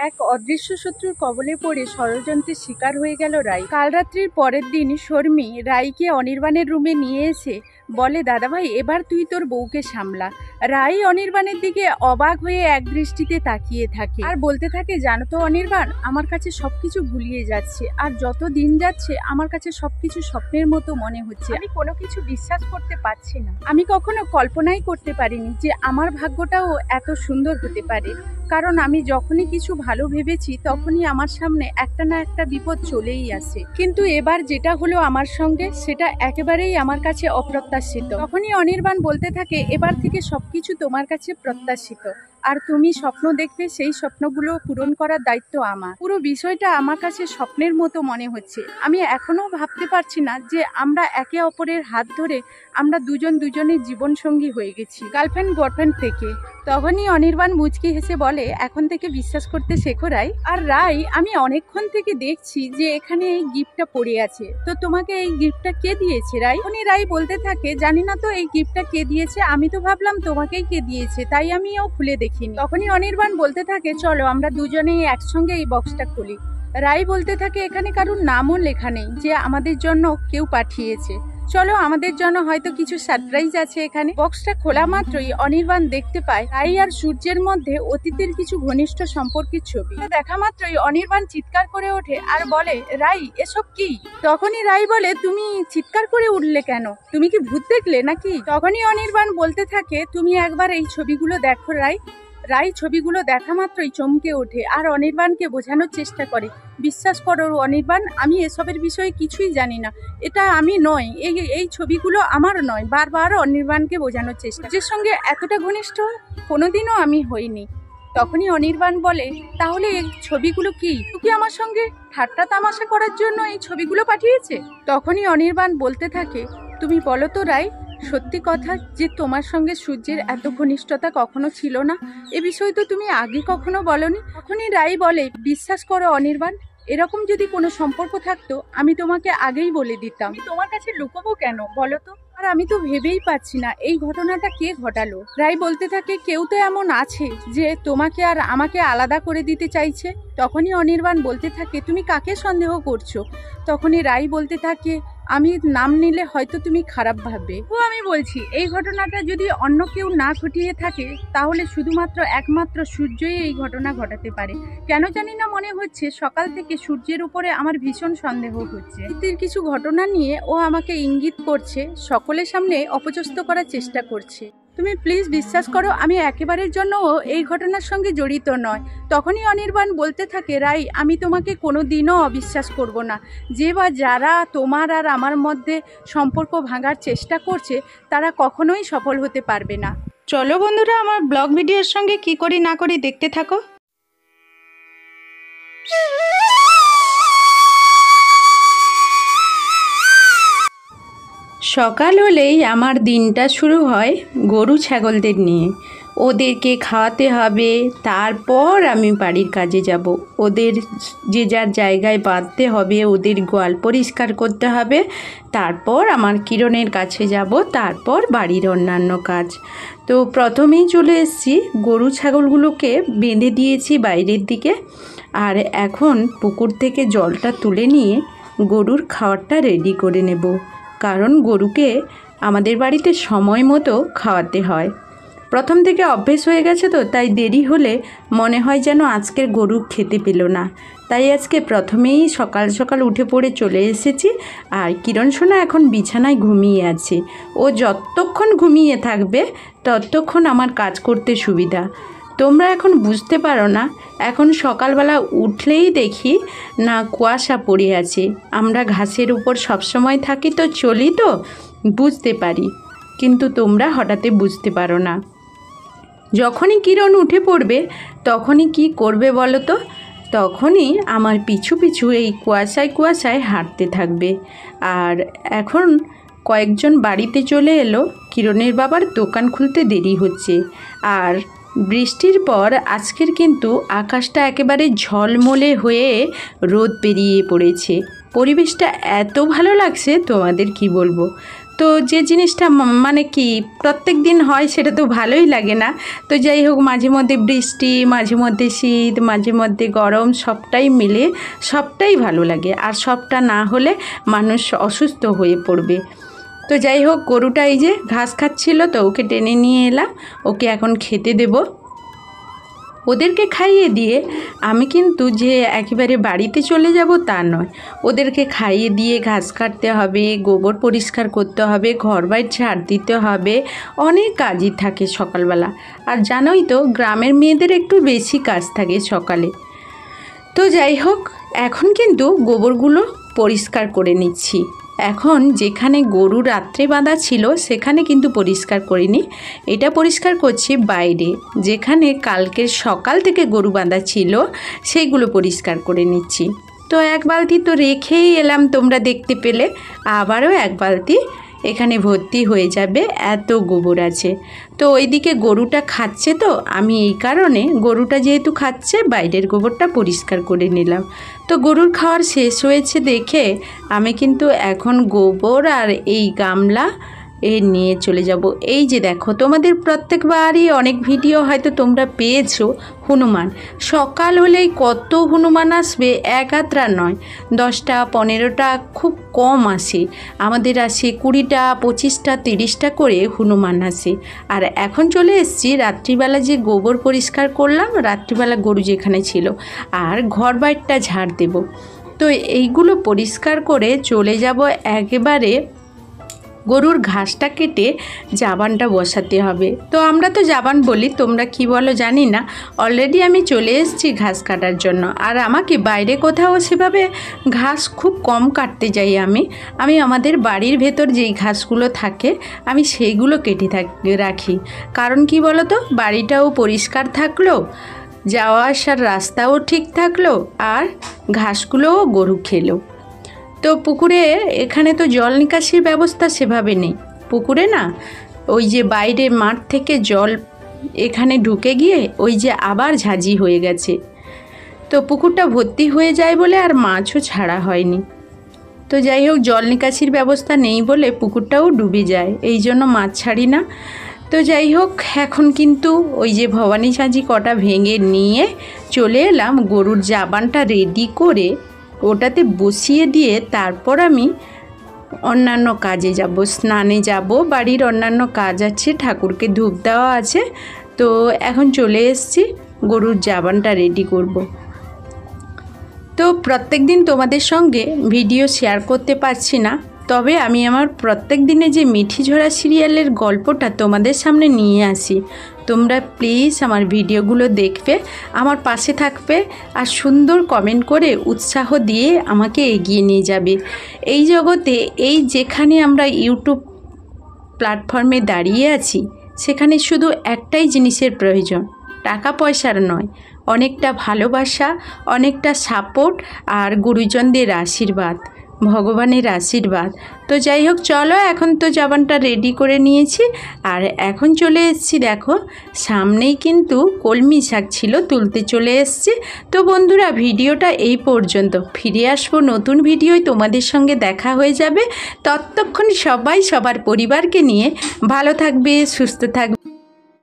এক অদৃশ্য শত্রুর কবলে পড়ে ষড়যন্ত্রের শিকার হয়ে গেল রাই। কাল রাত্রির পরের দিন শর্মী রাইকে অনির্বাণের রুমে নিয়ে এসে বলে, দাদাভাই এবার তুই তোর বউকে সামলা। রাই অনির্বাণের দিকে অবাক হয়ে এক দৃষ্টিতে তাকিয়ে থাকে আর বলতে থাকে, জানো তো অনির্বাণ, আমার কাছে সবকিছু গুলিয়ে যাচ্ছে, আর যত দিন যাচ্ছে আমার কাছে সবকিছু স্বপ্নের মতো মনে হচ্ছে। আমি কোনো কিছু বিশ্বাস করতে পারছি না। আমি কখনো কল্পনাই করতে পারিনি যে আমার ভাগ্যটাও এত সুন্দর হতে পারে, কারণ আমি যখনই কিছু ভালো ভেবেছি তখনই আমার সামনে একটা না একটা বিপদ চলেই আসে। কিন্তু এবার যেটা হলো আমার সঙ্গে, সেটা একেবারেই আমার কাছে অপ্রত্যাশিত। তখনই অনির্বাণ বলতে থাকে, এবার থেকে সবকিছু তোমার কাছে প্রত্যাশিত, আর তুমি স্বপ্ন দেখবে, সেই স্বপ্নগুলো পূরণ করার দায়িত্ব আমার। পুরো বিষয়টা আমার কাছে স্বপ্নের মতো মনে হচ্ছে। আমি এখনো ভাবতে পারছি না যে আমরা একে অপরের হাত ধরে আমরা দুজনের জীবন সঙ্গী হয়ে গেছি, গার্লফ্রেন্ড বয়ফ্রেন্ড থেকে। তখনই অনির্বাণ মুচকি হেসে বলে, এখন থেকে বিশ্বাস করতে শেখো রাই। আর রাই, আমি অনেকক্ষণ থেকে দেখছি যে এখানে এই গিফটটা পড়ে আছে, তো তোমাকে এই গিফটটা কে দিয়েছে রাই? উনি রাই বলতে থাকে, জানি না তো এই গিফটটা কে দিয়েছে, আমি তো ভাবলাম তোমাকেই কে দিয়েছে, তাই আমিও খুলে দেখিনি। তখনই অনির্বাণ বলতে থাকে, চলো আমরা দুজনেই একসঙ্গে এই বক্সটা খুলি। রাই বলতে থাকে, এখানে কারোর নামও লেখা নেই যে আমাদের জন্য কেউ পাঠিয়েছে, চলো আমাদের জন্য হয়তো কিছু সারপ্রাইজ আছে এখানে। বক্সটা খোলা মাত্রই অনির্বাণ দেখতে পায় রাই আর সূর্যের মধ্যে অতীতের কিছু ঘনিষ্ঠ সম্পর্কের ছবি। দেখা মাত্রই অনির্বাণ চিৎকার করে ওঠে আর বলে, রাই এসব কি? তখনই রাই বলে, তুমি চিৎকার করে উঠলে কেন? তুমি কি ভূত দেখলে নাকি? তখনই অনির্বাণ বলতে থাকে, তুমি একবার এই ছবিগুলো দেখো রাই। রাই ছবিগুলো দেখা মাত্রই চমকে ওঠে আর অনির্বাণকে বোঝানোর চেষ্টা করে, বিশ্বাস করো অনির্বাণ, আমি এসবের বিষয়ে কিছুই জানি না, এটা আমি নয়, এই ছবিগুলো আমার নয়। বারবার অনির্বাণকে বোঝানোর চেষ্টা, যে সঙ্গে এতটা ঘনিষ্ঠ কোনোদিনও আমি হইনি। তখনই অনির্বাণ বলে, তাহলে এই ছবিগুলো কি? তুই আমার সঙ্গে ঠাট্টা তামাশা করার জন্য এই ছবিগুলো পাঠিয়েছে? তখনই অনির্বাণ বলতে থাকে, তুমি বলো তো রাই, সত্যি কথা যে তোমার সঙ্গে সূর্যের এত ঘনিষ্ঠতা কখনো ছিল না, এ বিষয় তো তুমি আগে কখনো বলনি। তখনই রাই বলে, বিশ্বাস করো অনির্বাণ, এরকম যদি কোনো সম্পর্ক থাকতো আমি তোমাকে আগেই বলে দিতাম, তোমার কাছে লুকোবো কেন বলো তো? আর আমি তো ভেবেই পাচ্ছি না এই ঘটনাটা কে ঘটালো। রাই বলতে থাকে, কেউ তো এমন আছে যে তোমাকে আর আমাকে আলাদা করে দিতে চাইছে। তখনই অনির্বাণ বলতে থাকে, তুমি কাকে সন্দেহ করছো? তখনই রাই বলতে থাকে, আমি নাম নিলে হয়তো তুমি খারাপ ভাববে। আমি বলছি, এই ঘটনাটা যদি অন্য কেউ না ঘটিয়ে থাকে তাহলে শুধুমাত্র একমাত্র সূর্যই এই ঘটনা ঘটাতে পারে। কেন জানি না মনে হচ্ছে সকাল থেকে সূর্যের উপরে আমার ভীষণ সন্দেহ হচ্ছে। অতীতের কিছু ঘটনা নিয়ে ও আমাকে ইঙ্গিত করছে, সকলের সামনে অপচস্ত করার চেষ্টা করছে। তুমি প্লিজ বিশ্বাস করো, আমি একেবারের জন্য এই ঘটনার সঙ্গে জড়িত নয়। তখনই অনির্বাণ বলতে থাকে, রাই আমি তোমাকে কোনো দিনও অবিশ্বাস করব না। যে বা যারা তোমার আর আমার মধ্যে সম্পর্ক ভাঙার চেষ্টা করছে তারা কখনোই সফল হতে পারবে না। চলো বন্ধুরা, আমার ব্লগ ভিডিওর সঙ্গে কি করি না করি দেখতে থাকো। সকাল হলেই আমার দিনটা শুরু হয় গরু ছাগলদের নিয়ে। ওদেরকে খাওয়াতে হবে, তারপর আমি বাড়ির কাজে যাব। ওদের যে যার জায়গায় বাঁধতে হবে, ওদের গোয়াল পরিষ্কার করতে হবে, তারপর আমার কিরণের কাছে যাব, তারপর বাড়ির অন্যান্য কাজ। তো প্রথমেই চলে এসেছি, গরু ছাগলগুলোকে বেঁধে দিয়েছি বাইরের দিকে, আর এখন পুকুর থেকে জলটা তুলে নিয়ে গরুর খাবারটা রেডি করে নেব, কারণ গরুকে আমাদের বাড়িতে সময় মতো খাওয়াতে হয়। প্রথম থেকে অভ্যেস হয়ে গেছে, তো তাই দেরি হলে মনে হয় যেন আজকের গরু খেতে পেল না। তাই আজকে প্রথমেই সকাল সকাল উঠে পড়ে চলে এসেছি। আর কিরণ সোনা এখন বিছানায় ঘুমিয়ে আছে। ও যতক্ষণ ঘুমিয়ে থাকবে ততক্ষণ আমার কাজ করতে সুবিধা। তোমরা এখন বুঝতে পারো না, এখন সকালবেলা উঠলেই দেখি না কুয়াশা পড়ে আছে। আমরা ঘাসের উপর সবসময় থাকি, তো চলি, তো বুঝতে পারি, কিন্তু তোমরা হঠাৎই বুঝতে পারো না। যখনই কিরণ উঠে পড়বে তখনই কি করবে বলো তো? তখনই আমার পিছু পিছু এই কুয়াশায় হাঁটতে থাকবে। আর এখন কয়েকজন বাড়িতে চলে এলো, কিরণের বাবার দোকান খুলতে দেরি হচ্ছে। আর বৃষ্টির পর আজকের কিন্তু আকাশটা একেবারে ঝলমলে হয়ে রোদ বেরিয়ে পড়েছে। পরিবেশটা এত ভালো লাগছে তোমাদের কি বলবো। তো যে জিনিসটা মানে কি প্রত্যেক দিন হয় সেটা তো ভালোই লাগে না। তো যাই হোক, মাঝে মধ্যে বৃষ্টি, মাঝে মধ্যে শীত, মাঝে মধ্যে গরম, সবটাই মিলে সবটাই ভালো লাগে। আর সবটা না হলে মানুষ অসুস্থ হয়ে পড়বে। তো যাই হোক, গরুটা এই যে ঘাস খাচ্ছিল, তো ওকে টেনে নিয়ে এলাম, ওকে এখন খেতে দেব। ওদেরকে খাইয়ে দিয়ে আমি কিন্তু যে একেবারে বাড়িতে চলে যাব তা নয়, ওদেরকে খাইয়ে দিয়ে ঘাস কাটতে হবে, গোবর পরিষ্কার করতে হবে, ঘরবাড়ি ঝাড় দিতে হবে, অনেক কাজই থাকে সকালবেলা। আর জানোই তো গ্রামের মেয়েদের একটু বেশি কাজ থাকে সকালে। তো যাই হোক, এখন কিন্তু গোবরগুলো পরিষ্কার করে নিচ্ছি। এখন যেখানে গরু রাত্রে বাঁধা ছিল সেখানে কিন্তু পরিষ্কার করিনি, এটা পরিষ্কার করছি বাইরে, যেখানে কালকের সকাল থেকে গরু বাঁধা ছিল সেইগুলো পরিষ্কার করে নিচ্ছি। তো এক বালতি তো রেখেই এলাম, তোমরা দেখতে পেলে, আবারও এক বালতি এখানে ভর্তি হয়ে যাবে, এত গোবর আছে। তো ওইদিকে গরুটা খাচ্ছে, তো আমি এই কারণে গরুটা যেহেতু খাচ্ছে বাইরের গোবরটা পরিষ্কার করে নিলাম। তো গরুর খাওয়ার শেষ হয়েছে দেখে আমি কিন্তু এখন গোবর আর এই গামলা নিয়ে চলে যাব। এই যে দেখো, তোমাদের প্রত্যেকবারই অনেক ভিডিও হয়তো তোমরা পেয়েছো হনুমান। সকাল হলেই কত হনুমান আসবে, এক আত্রা নয়, 10টা 15টা, খুব কম আসে। আমাদের আসে 20টা 25টা 30টা করে হনুমান আসে। আর এখন চলে এসেছি রাত্রিবেলা, যে গোবর পরিষ্কার করলাম রাত্রিবেলা গরু যেখানে ছিল, আর ঘর বাইরটা ঝাড় দেব। তো এইগুলো পরিষ্কার করে চলে যাব একেবারে গরুর ঘাসটা কেটে জাবানটা বসাতে হবে। তো আমরা তো জাবান বলি, তোমরা কি বলো জানি না। অলরেডি আমি চলে এসেছি ঘাস কাটার জন্য। আর আমাকে বাইরে কোথাও সেভাবে ঘাস খুব কম কাটতে যাই আমি আমাদের বাড়ির ভেতর যেই ঘাসগুলো থাকে আমি সেইগুলো কেটে রাখি। কারণ কি বলো তো, বাড়িটাও পরিষ্কার থাকলো, যাওয়া আসার রাস্তাও ঠিক থাকলো, আর ঘাসগুলোও গরু খেলো। তো পুকুরে এখানে তো জল নিকাশির ব্যবস্থা সেভাবে নেই। পুকুরে না, ওই যে বাইরে মাঠ থেকে জল এখানে ঢুকে গিয়ে ওই যে আবার ঝাঁঝি হয়ে গেছে। তো পুকুরটা ভর্তি হয়ে যায় বলে আর মাছও ছাড়া হয়নি। তো যাই হোক, জল নিকাশির ব্যবস্থা নেই বলে পুকুরটাও ডুবে যায়, এই জন্য মাছ ছাড়ি না। তো যাই হোক, এখন কিন্তু ওই যে ভবানী ঝাঁঝি কটা ভেঙে নিয়ে চলে এলাম, গরুর জাবানটা রেডি করে ওটাতে বসিয়ে দিয়ে তারপর আমি অন্যান্য কাজে যাব, স্নানে যাব, বাড়ির অন্যান্য কাজ আছে, ঠাকুরকে ধূপ দেওয়া আছে। তো এখন চলে এসেছি, গরুর জাবানটা রেডি করব। তো প্রত্যেক দিন তোমাদের সঙ্গে ভিডিও শেয়ার করতে পারছি না, তবে আমি আমার প্রত্যেক দিনে যে মিঠি ঝরা সিরিয়ালের গল্পটা তোমাদের সামনে নিয়ে আসি। তোমরা প্লিজ আমার ভিডিওগুলো দেখবে, আমার পাশে থাকবে, আর সুন্দর কমেন্ট করে উৎসাহ দিয়ে আমাকে এগিয়ে নিয়ে যাবে। এই জগতে, এই যেখানে আমরা ইউটিউব প্ল্যাটফর্মে দাঁড়িয়ে আছি, সেখানে শুধু একটাই জিনিসের প্রয়োজন, টাকা পয়সার নয়, অনেকটা ভালোবাসা, অনেকটা সাপোর্ট, আর গুরুজনদের আশীর্বাদ, ভগবানের আশীর্বাদ। তো যাই হোক, চলো, এখন তো জাবানটা রেডি করে নিয়েছি, আর এখন চলে এসেছি, দেখো সামনেই কিন্তু কলমি শাক ছিল, তুলতে চলে এসেছি। তো বন্ধুরা, ভিডিওটা এই পর্যন্ত, ফিরে আসবো নতুন ভিডিওয়, তোমাদের সঙ্গে দেখা হয়ে যাবে। ততক্ষণ সবাই সবার পরিবারকে নিয়ে ভালো থাকবে, সুস্থ থাকবে।